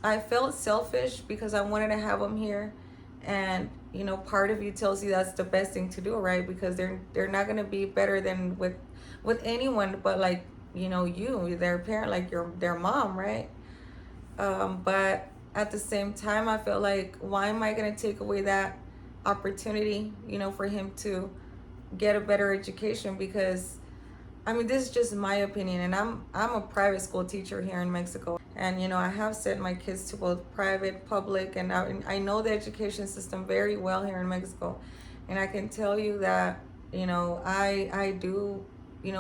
I felt selfish because I wanted to have him here, and part of you tells you that's the best thing to do, right? Because they're not gonna be better than with anyone, but like their parent, like their mom, right? But at the same time, I feel like, why am I gonna take away that opportunity, for him to get a better education? Because I mean, this is just my opinion, and I'm a private school teacher here in Mexico, and I have sent my kids to both private, public, and I know the education system very well here in Mexico, and I can tell you that I do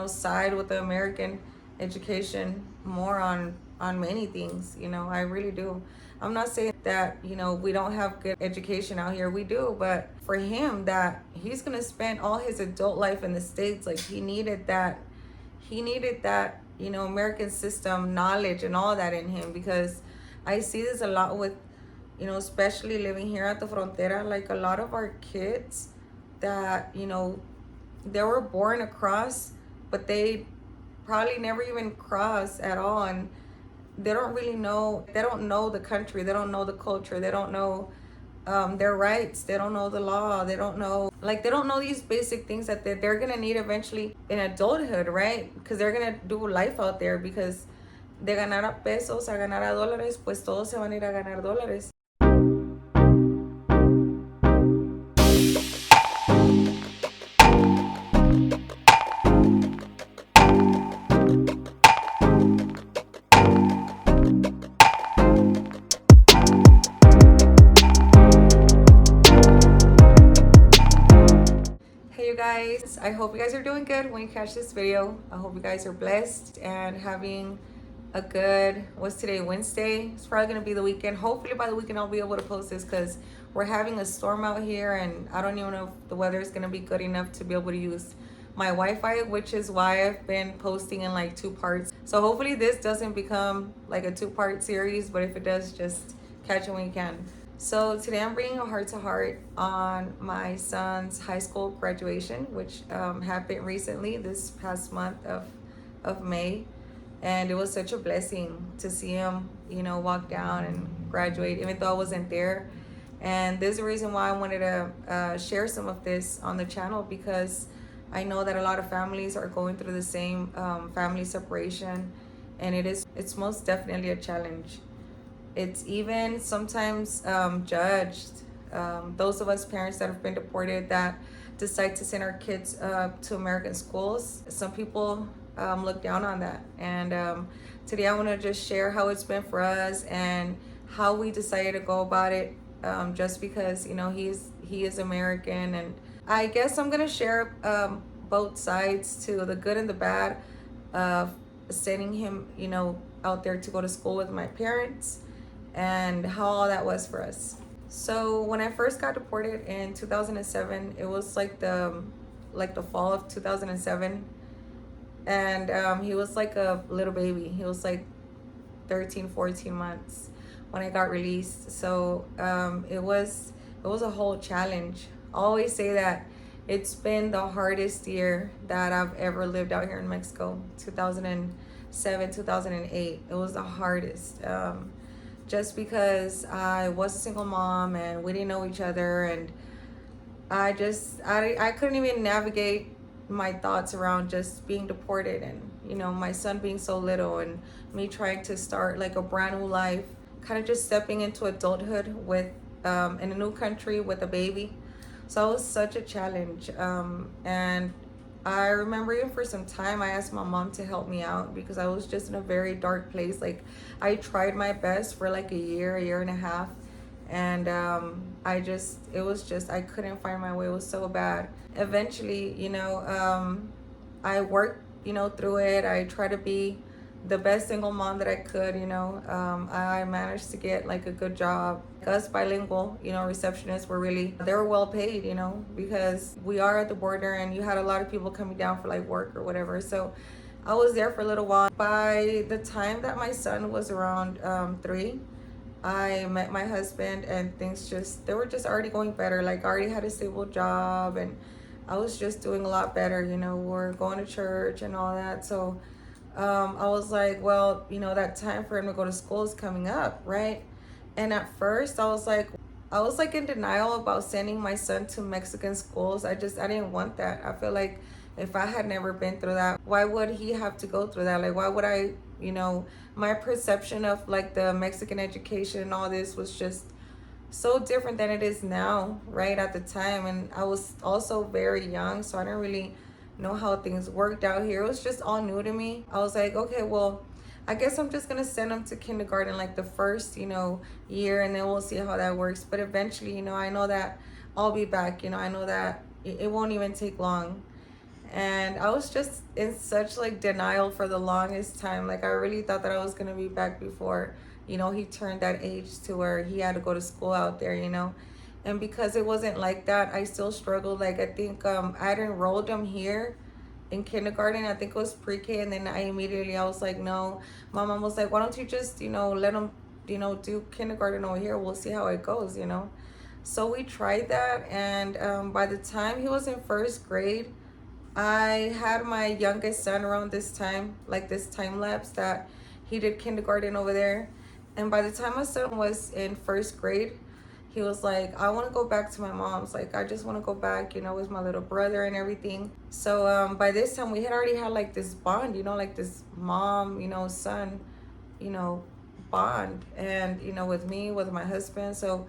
side with the American education more on many things. I really do. I'm not saying that we don't have good education out here. We do, but for him, that he's gonna spend all his adult life in the States, like he needed that American system knowledge and all that in him. Because I see this a lot with especially living here at the frontera, like a lot of our kids that they were born across, but they probably never even crossed at all, and they don't know the country, they don't know the culture, they don't know their rights, they don't know the law, they don't know these basic things that they're gonna need eventually in adulthood, right? Because they're gonna do life out there. Because de ganar a pesos a ganar a dólares, pues todos se van a ir a ganar dólares. Hey you guys, I hope you guys are doing good when you catch this video. I hope you guys are blessed and having a good, what's today, Wednesday? It's probably gonna be the weekend. Hopefully by the weekend I'll be able to post this, because we're having a storm out here, and I don't even know if the weather is gonna be good enough to be able to use my Wi-Fi, which is why I've been posting in like 2 parts. So hopefully this doesn't become like a 2-part series, but if it does, just catch it when you can. So today I'm bringing a heart-to-heart on my son's high school graduation, which happened recently, this past month of May. And it was such a blessing to see him, walk down and graduate, even though I wasn't there. And there's a reason why I wanted to share some of this on the channel, because I know that a lot of families are going through the same family separation, and it's most definitely a challenge. It's even sometimes judged. Those of us parents that have been deported, that decide to send our kids to American schools, some people look down on that. And today I want to just share how it's been for us and how we decided to go about it. Just because he is American, and I guess I'm gonna share both sides, to the good and the bad of sending him out there to go to school with my parents, and how all that was for us. So when I first got deported in 2007, it was like the fall of 2007, and he was like a little baby. He was like 13, 14 months when I got released. So it was a whole challenge. I always say that it's been the hardest year that I've ever lived out here in Mexico. 2007, 2008, it was the hardest. Just because I was a single mom and we didn't know each other, and I couldn't even navigate my thoughts around just being deported, and my son being so little, and me trying to start like a brand new life, kind of just stepping into adulthood with in a new country with a baby. So it was such a challenge. And I remember even for some time I asked my mom to help me out, because I was just in a very dark place. Like, I tried my best for like a year and a half, and I couldn't find my way. It was so bad. Eventually, I worked through it. I tried to be the best single mom that I could. I managed to get like a good job. Us bilingual receptionists they were well paid, because we are at the border, and you had a lot of people coming down for like work or whatever. So I was there for a little while. By the time that my son was around 3, I met my husband, and they were just already going better. Like, I already had a stable job, and I was just doing a lot better. We're going to church and all that. So I was like, well, that time for him to go to school is coming up, right? And at first I was like in denial about sending my son to Mexican schools. I didn't want that. I feel like if I had never been through that, why would he have to go through that? Like, why would I, you know, my perception of like the Mexican education and all this was just so different than it is now, right, at the time. And I was also very young, so I didn't really know how things worked out here. It was just all new to me. I was like, okay, well, I guess I'm just gonna send him to kindergarten like the first, year, and then we'll see how that works. But eventually, I know that I'll be back. I know that it won't even take long. And I was just in such like denial for the longest time. Like I really thought that I was gonna be back before, he turned that age to where he had to go to school out there. And because it wasn't like that, I still struggled. Like I think I had enrolled him here in kindergarten. I think it was pre-K, and then I was like, no. My mom was like, why don't you just let him do kindergarten over here, we'll see how it goes. So we tried that, and by the time he was in first grade, I had my youngest son around this time, like this time lapse that he did kindergarten over there. And by the time my son was in first grade, he was like, I want to go back to my mom's. Like, I just want to go back, with my little brother and everything. So by this time, we had already had like this bond, like this mom, son, you know, bond. And, with me, with my husband. So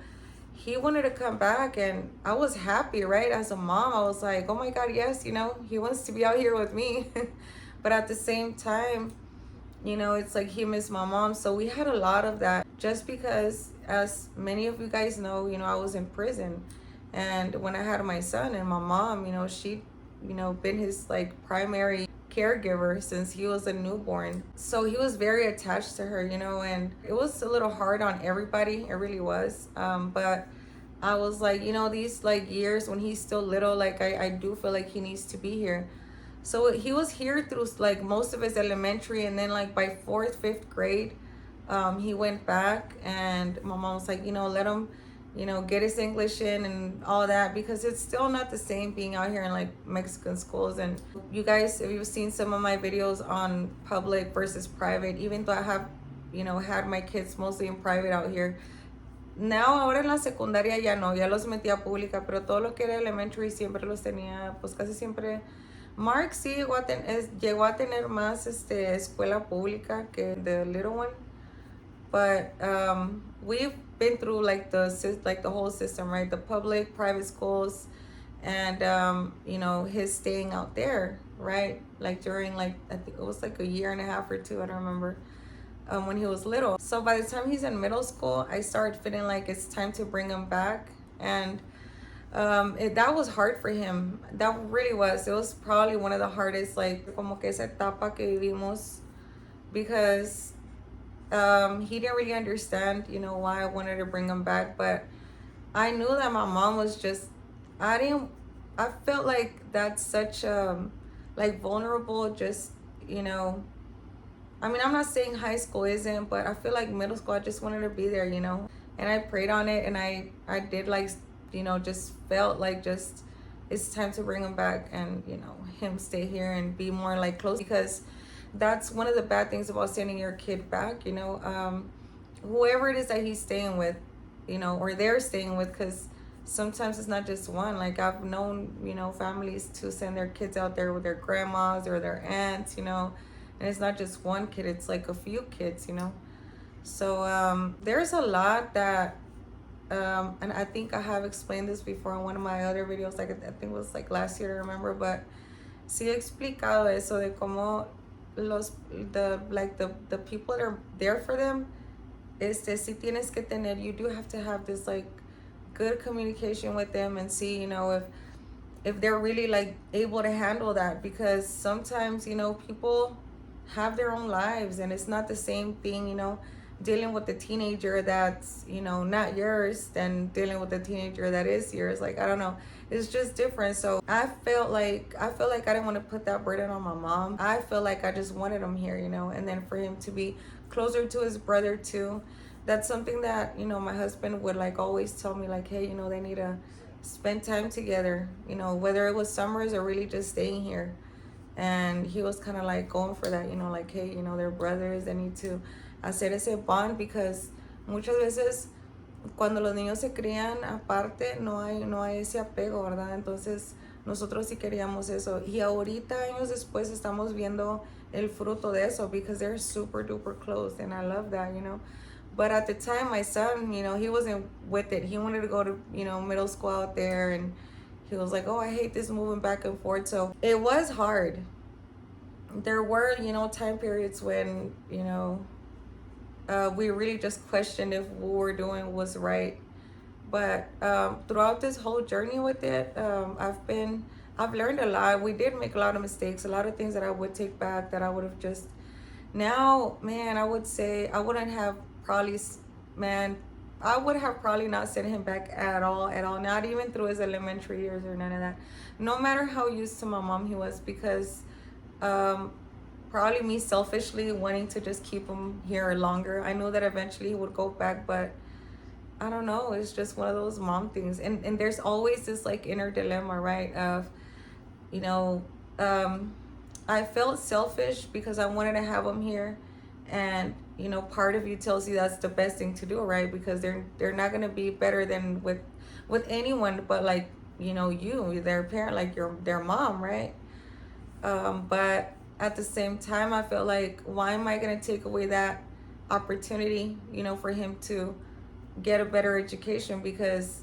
he wanted to come back, and I was happy, right? As a mom, I was like, oh my God, yes, he wants to be out here with me. But at the same time, it's like he missed my mom. So we had a lot of that just because, as many of you guys know, I was in prison. And when I had my son, and my mom, she, been his like primary caregiver since he was a newborn. So he was very attached to her, and it was a little hard on everybody. It really was. But I was like, these like years when he's still little, like I do feel like he needs to be here. So he was here through like most of his elementary, and then like by fourth, fifth grade, he went back, and my mom was like, let him, get his English in and all that, because it's still not the same being out here in like Mexican schools. And you guys, if you've seen some of my videos on public versus private, even though I have, had my kids mostly in private out here, now ahora en la secundaria ya no, ya los metía a pública, pero todo lo que era elementary siempre los tenía, pues casi siempre. Mark sí llegó a tener más escuela pública que the little one, but we've been through like the whole system, right? The public, private schools, and his staying out there, right? Like during like I think it was like a year and a half or two, I don't remember, when he was little. So by the time he's in middle school, I started feeling like it's time to bring him back, and that was hard for him. That really was. It was probably one of the hardest, like como que esa etapa que vivimos, because he didn't really understand, why I wanted to bring him back. But I knew that my mom was just, I felt like that's such like vulnerable, just, I mean, I'm not saying high school isn't, but I feel like middle school, I just wanted to be there, and I prayed on it, and I did like, just felt like just it's time to bring him back, and him stay here and be more like close, because that's one of the bad things about sending your kid back, whoever it is that he's staying with, or they're staying with, because sometimes it's not just one. Like I've known, families to send their kids out there with their grandmas or their aunts, and it's not just one kid, it's like a few kids, so there's a lot that and I think I have explained this before in one of my other videos, like I think it was like last year, I remember, but sí he explicado eso de cómo the people that are there for them, sí tienes que tener, you do have to have this like good communication with them, and see, if they're really like able to handle that, because sometimes, people have their own lives, and it's not the same thing, dealing with the teenager that's, not yours, than dealing with the teenager that is yours. Like, I don't know, it's just different. So I felt like I didn't want to put that burden on my mom. I feel like I just wanted him here, and then for him to be closer to his brother too. That's something that, my husband would like always tell me, like, hey, they need to spend time together, whether it was summers or really just staying here. And he was kind of like going for that, like, hey, they're brothers, they need to hacer ese bond, because muchas veces cuando los niños se crían aparte no hay ese apego, ¿verdad? Entonces nosotros sí queríamos eso y ahorita años después estamos viendo el fruto de eso because they're super duper close and I love that, you know. But at the time my son, you know, he wasn't with it. He wanted to go to, you know, middle school out there, and he was like, oh, I hate this moving back and forth. So it was hard. There were, you know, time periods when, you know, we really just questioned if what we were doing was right. But throughout this whole journey with it, I've learned a lot. We did make a lot of mistakes, a lot of things that I would take back that I would have just now, man, I would say I wouldn't have probably, man, I would have probably not sent him back at all, not even through his elementary years or none of that. No matter how used to my mom he was, because um, probably me selfishly wanting to just keep him here longer. I knew that eventually he would go back, but I don't know. It's just one of those mom things, and there's always this like inner dilemma, right? Of, you know, I felt selfish because I wanted to have him here, and you know, part of you tells you that's the best thing to do, right? Because they're not gonna be better than with anyone, but like, you know, you, their parent, like their mom, right? But at the same time, I feel like, why am I gonna take away that opportunity, you know, for him to get a better education? Because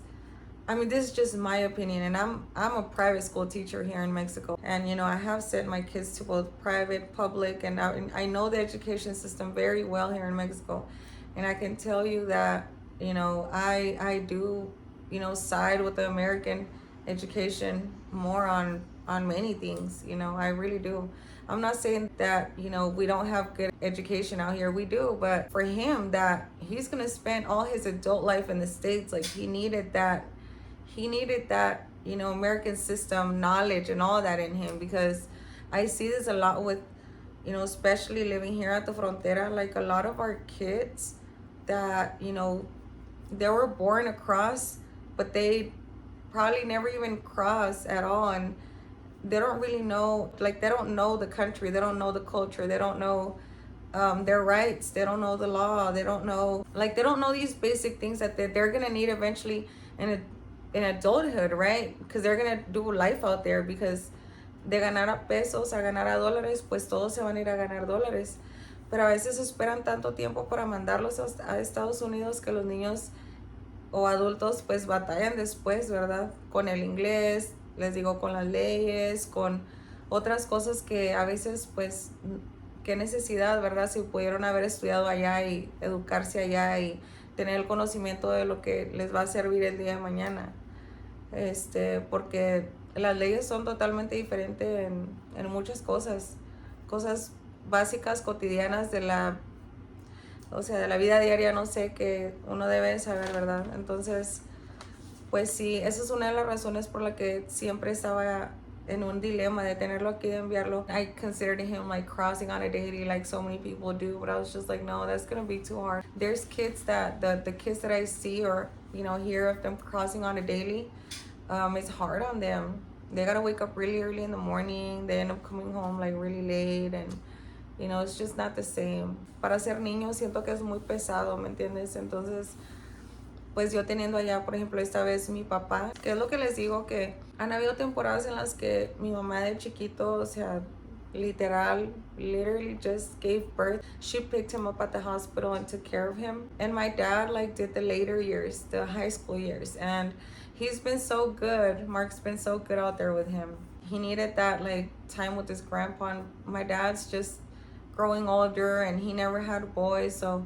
I mean, this is just my opinion, and I'm a private school teacher here in Mexico, and you know, I have sent my kids to both private, public, and I know the education system very well here in Mexico, and I can tell you that, you know, I do, you know, side with the American education more on many things. You know, I really do. I'm not saying that, you know, we don't have good education out here. We do, but for him, that he's gonna spend all his adult life in the States, like he needed that, you know, American system knowledge and all that in him, because I see this a lot with, you know, especially living here at the frontera, like a lot of our kids that, you know, they were born across, but they probably never even crossed at all, and they don't really know, like they don't know the country, they don't know the culture, they don't know their rights, they don't know the law, they don't know, like they don't know these basic things that they're gonna need eventually in adulthood, right? Because they're gonna do life out there, because de ganar a pesos a ganar a dólares, pues todos se van a ir a ganar dólares. Pero a veces esperan tanto tiempo para mandarlos a Estados Unidos que los niños o adultos pues batallan después, ¿verdad? Con el inglés, les digo, con las leyes, con otras cosas que a veces pues qué necesidad, ¿verdad? Si pudieron haber estudiado allá y educarse allá y tener el conocimiento de lo que les va a servir el día de mañana. Porque las leyes son totalmente diferentes en muchas cosas básicas, cotidianas de la vida diaria, no sé, que uno debe saber, ¿verdad? Entonces, pues sí, esa es una de las razones por la que siempre estaba en un dilema de tenerlo aquí, de enviarlo. I considered him like crossing on a daily like so many people do, but I was just like, no, that's gonna be too hard. There's kids that the kids that I see or, you know, hear of them crossing on a daily, it's hard on them. They gotta wake up really early in the morning, they end up coming home like really late, and you know, it's just not the same. Para ser niño siento que es muy pesado, ¿me entiendes? Entonces, pues yo teniendo allá, por ejemplo, esta vez mi papá, que es lo que les digo, que han habido temporadas en las que mi mamá de chiquito, o sea, literally just gave birth. She picked him up at the hospital and took care of him. And my dad like did the later years, the high school years. And he's been so good. Mark's been so good out there with him. He needed that like time with his grandpa. And my dad's just growing older and he never had boys. So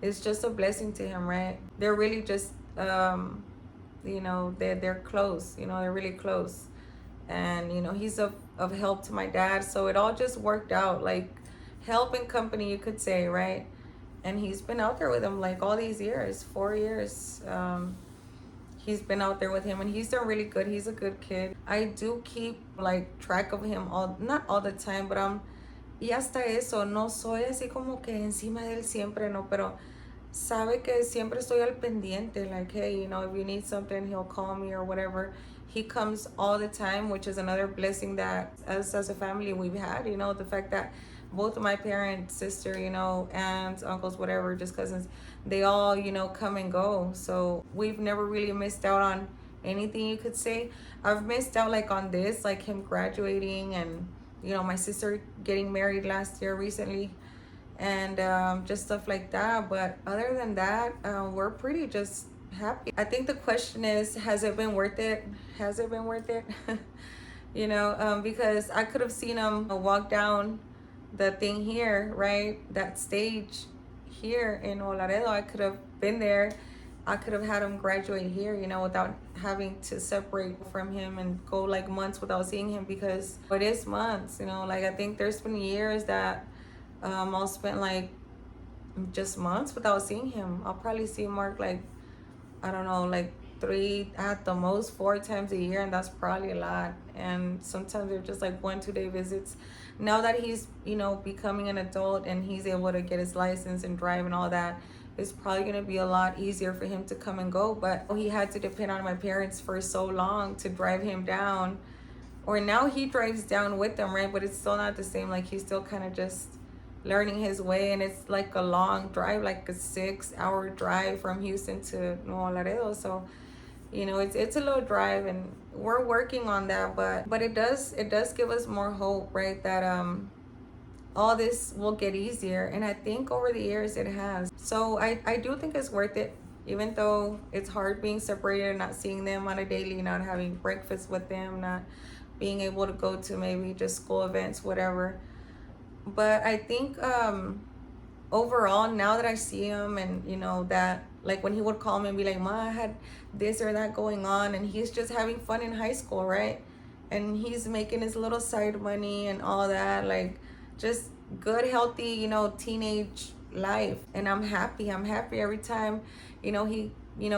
it's just a blessing to him, right? They're really just, you know, they're close, you know, they're really close. And, you know, he's of help to my dad. So it all just worked out, like help and company, you could say, right? And he's been out there with him like all these years, 4 years. He's been out there with him and he's done really good. He's a good kid. I do keep like track of him not all the time, but y hasta eso, no soy así como que encima de él siempre, no, pero sabe que siempre estoy al pendiente, like, hey, you know, if you need something, he'll call me or whatever. He comes all the time, which is another blessing that as a family we've had, you know, the fact that both of my parents, sister, you know, aunts, uncles, whatever, just cousins, they all, come and go. So we've never really missed out on anything, you could say. I've missed out like on this, like him graduating, and my sister getting married last year recently, and just stuff like that. But other than that, we're pretty just happy. I think the question is, has it been worth it? Has it been worth it? Because I could have seen him walk down the thing here, right? That stage here in Olaredo. I could have been there. I could have had him graduate here, without having to separate from him and go like months without seeing him, because it is months, like I think there's been years that I'll spend like just months without seeing him. I'll probably see Mark like, I don't know, like 3 at the most 4 times a year, and that's probably a lot. And sometimes they're just like 1-2 day visits. Now that he's becoming an adult and he's able to get his license and drive and all that, it's probably going to be a lot easier for him to come and go. But he had to depend on my parents for so long to drive him down, or now he drives down with them, right? But it's still not the same. Like he's still kind of just learning his way, and it's like a long drive, like a 6-hour drive from Houston to Nuevo Laredo. So it's a little drive, and we're working on that, but it does give us more hope, right, that all this will get easier. And I think over the years it has. So I do think it's worth it, even though it's hard being separated and not seeing them on a daily, not having breakfast with them, not being able to go to maybe just school events, whatever. But I think overall, now that I see him, and that, like when he would call me and be like, Ma, I had this or that going on, and he's just having fun in high school, right? And he's making his little side money and all that, like just good, healthy, teenage life. And I'm happy every time he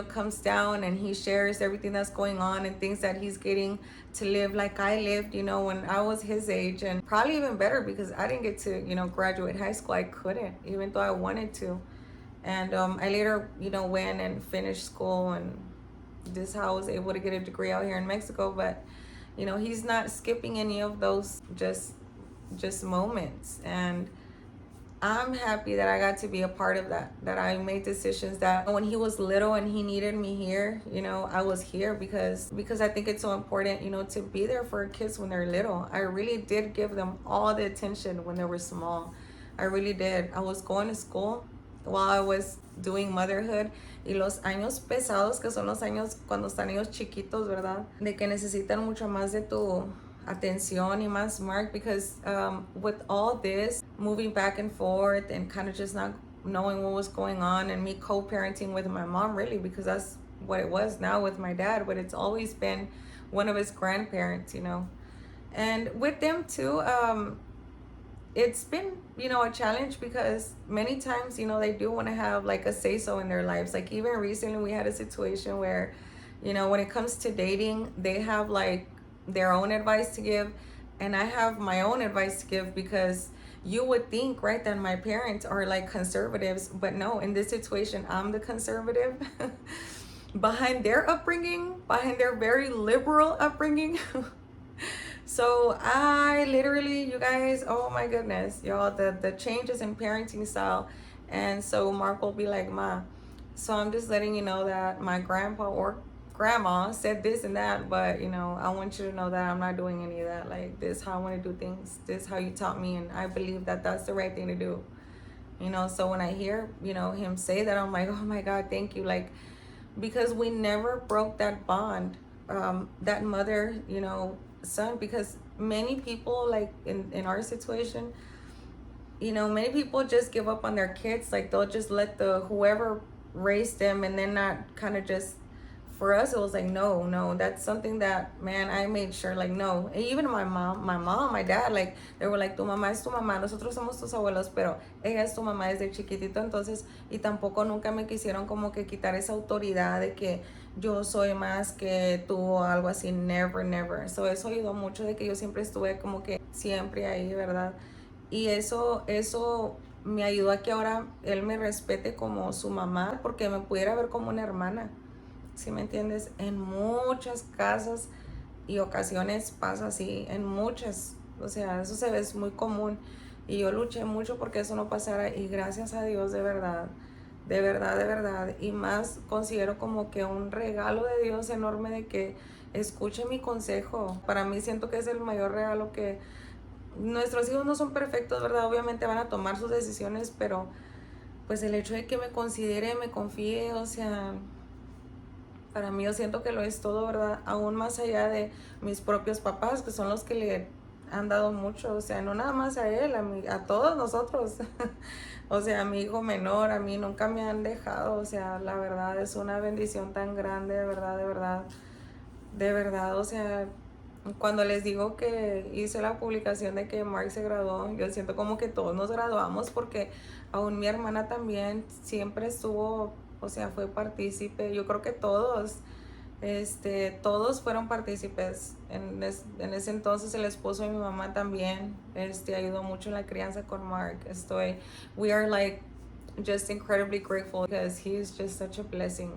comes down and he shares everything that's going on and things that he's getting to live like I lived, when I was his age, and probably even better, because I didn't get to, graduate high school. I couldn't, even though I wanted to. And I later, went and finished school, and this is how I was able to get a degree out here in Mexico. But, he's not skipping any of those just moments. And I'm happy that I got to be a part of that I made decisions that when he was little and he needed me here, I was here, because I think it's so important, to be there for kids when they're little. I really did give them all the attention when they were small. I really did. I was going to school while I was doing motherhood, y los años pesados, que son los años cuando están ellos chiquitos, ¿verdad? De que necesitan mucho más de tu atención y más, Mark, because with all this moving back and forth and kind of just not knowing what was going on, and me co-parenting with my mom, really, because that's what it was now with my dad, but it's always been one of his grandparents, and with them too. It's been, a challenge, because many times, they do want to have like a say-so in their lives. Like even recently we had a situation where, when it comes to dating, they have like their own advice to give, and I have my own advice to give, because you would think, right, that my parents are like conservatives, but no, in this situation, I'm the conservative behind their upbringing, behind their very liberal upbringing. So I literally, you guys, oh my goodness, y'all, the changes in parenting style. And so Mark will be like, Ma, so I'm just letting you know that my grandpa or grandma said this and that, but I want you to know that I'm not doing any of that. Like, this is how I want to do things. This is how you taught me, and I believe that that's the right thing to do. So when I hear, him say that, I'm like, oh my God, thank you. Like, because we never broke that bond, that mother, son, because many people, like in our situation, many people just give up on their kids. Like they'll just let the whoever raised them, and then not kind of just, for us it was like, no, that's something that, man, I made sure, like, no. And even my mom, my dad, like they were like, tu mamá es tu mamá, nosotros somos tus abuelos, pero ella es tu mamá desde chiquitito. Entonces, y tampoco nunca me quisieron como que quitar esa autoridad de que yo soy más que tú o algo así. Never. So eso ayudó mucho, de que yo siempre estuve como que siempre ahí, ¿verdad? Y eso me ayudó a que ahora él me respete como su mamá, porque me pudiera ver como una hermana. ¿Sí me entiendes? En muchas casas y ocasiones pasa así, en muchas. O sea, eso es muy común. Y yo luché mucho porque eso no pasara, y gracias a Dios, de verdad, de verdad. Y más considero como que un regalo de Dios enorme de que escuche mi consejo. Para mí siento que es el mayor regalo que nuestros hijos no son perfectos, ¿verdad? Obviamente van a tomar sus decisiones, pero pues el hecho de que me considere, me confíe, o sea, para mí yo siento que lo es todo, ¿verdad? Aún más allá de mis propios papás, que son los que le han dado mucho, o sea, no nada más a él, a todos nosotros. O sea, a mi hijo menor, a mí nunca me han dejado, o sea, la verdad es una bendición tan grande, de verdad, de verdad, de verdad, o sea, cuando les digo que hice la publicación de que Mark se graduó, yo siento como que todos nos graduamos porque aún mi hermana también siempre estuvo, o sea, fue partícipe. Yo creo que todos, todos fueron partícipes. En ese entonces el esposo de mi mamá también, ayudó mucho en la crianza con Mark. We are like just incredibly grateful because he is just such a blessing.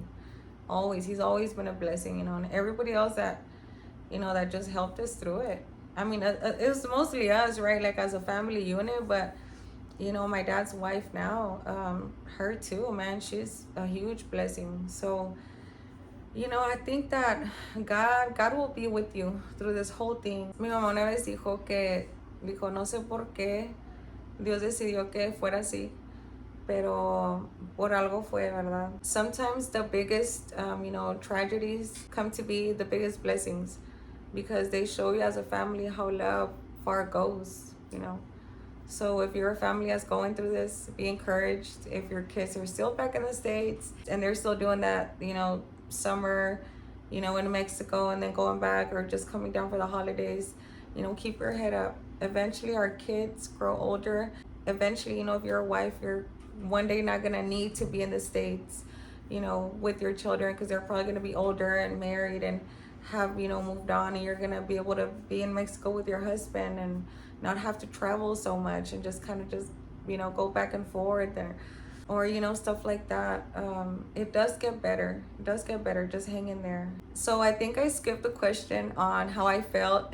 He's always been a blessing, and everybody else that just helped us through it. I mean, it was mostly us, right? Like as a family unit, but my dad's wife now, her too, man, she's a huge blessing. So, I think that God will be with you through this whole thing. Mi mamá una vez dijo, no sé por qué Dios decidió que fuera así, pero por algo fue, ¿verdad? Sometimes the biggest, tragedies come to be the biggest blessings because they show you as a family how love far goes. So if you're a family that's going through this, be encouraged. If your kids are still back in the States and they're still doing that, summer, in Mexico and then going back or just coming down for the holidays, keep your head up. Eventually our kids grow older. Eventually, if you're a wife, you're one day not gonna need to be in the States, with your children because they're probably gonna be older and married and have, moved on, and you're gonna be able to be in Mexico with your husband and not have to travel so much and just kind of go back and forth or stuff like that. It does get better. It does get better. Just hang in there. So I think I skipped the question on how I felt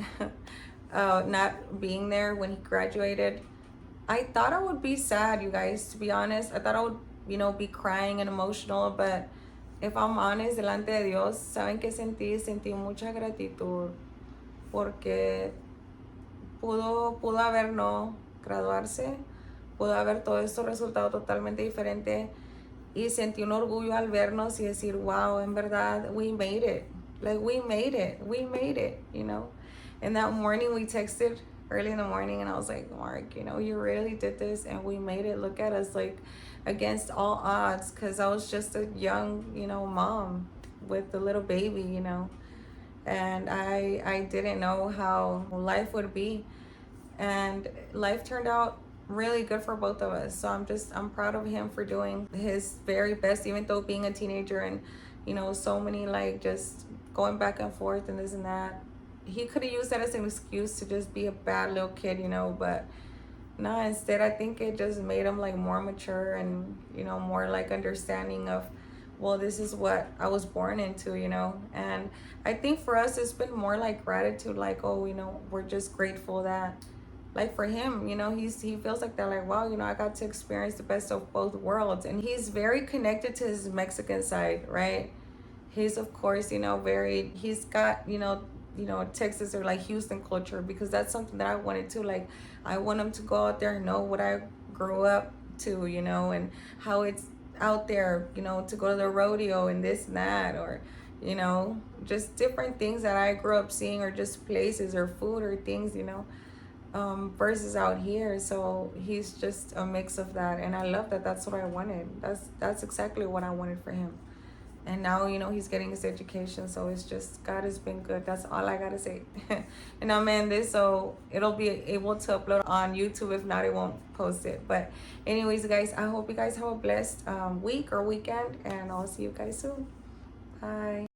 not being there when he graduated. I thought I would be sad, you guys, to be honest. I thought I would, be crying and emotional, but if I'm honest, delante de Dios, ¿saben qué sentí? Sentí mucha gratitud porque pudo haber no graduarse, pudo haber todo esto resultado totalmente diferente y sentí un orgullo al vernos y decir, wow, en verdad, we made it. Like, we made it. And that morning we texted early in the morning and I was like, Mark, you really did this and we made it. Look at us, like, against all odds, because I was just a young, mom with a little baby, and I didn't know how life would be, and life turned out really good for both of us. So I'm proud of him for doing his very best, even though being a teenager and so many like just going back and forth and this and that. He could have used that as an excuse to just be a bad little kid, but no, instead I think it just made him like more mature and more like understanding of, well, this is what I was born into, and I think for us it's been more like gratitude, like, oh, we're just grateful that, like, for him, he feels like that, like, wow, I got to experience the best of both worlds. And he's very connected to his Mexican side, right? He's, of course, he's got, Texas or like Houston culture, because that's something that I wanted to, like, I want him to go out there and know what I grew up to, and how it's out there, to go to the rodeo and this and that, or, just different things that I grew up seeing, or just places or food or things, versus out here. So he's just a mix of that, and I love that. That's what I wanted. That's exactly what I wanted for him. And now, he's getting his education, so it's just, God has been good. That's all I gotta say. And I'm in this, so it'll be able to upload on YouTube. If not, it won't post it. But anyways, guys, I hope you guys have a blessed week or weekend, and I'll see you guys soon. Bye.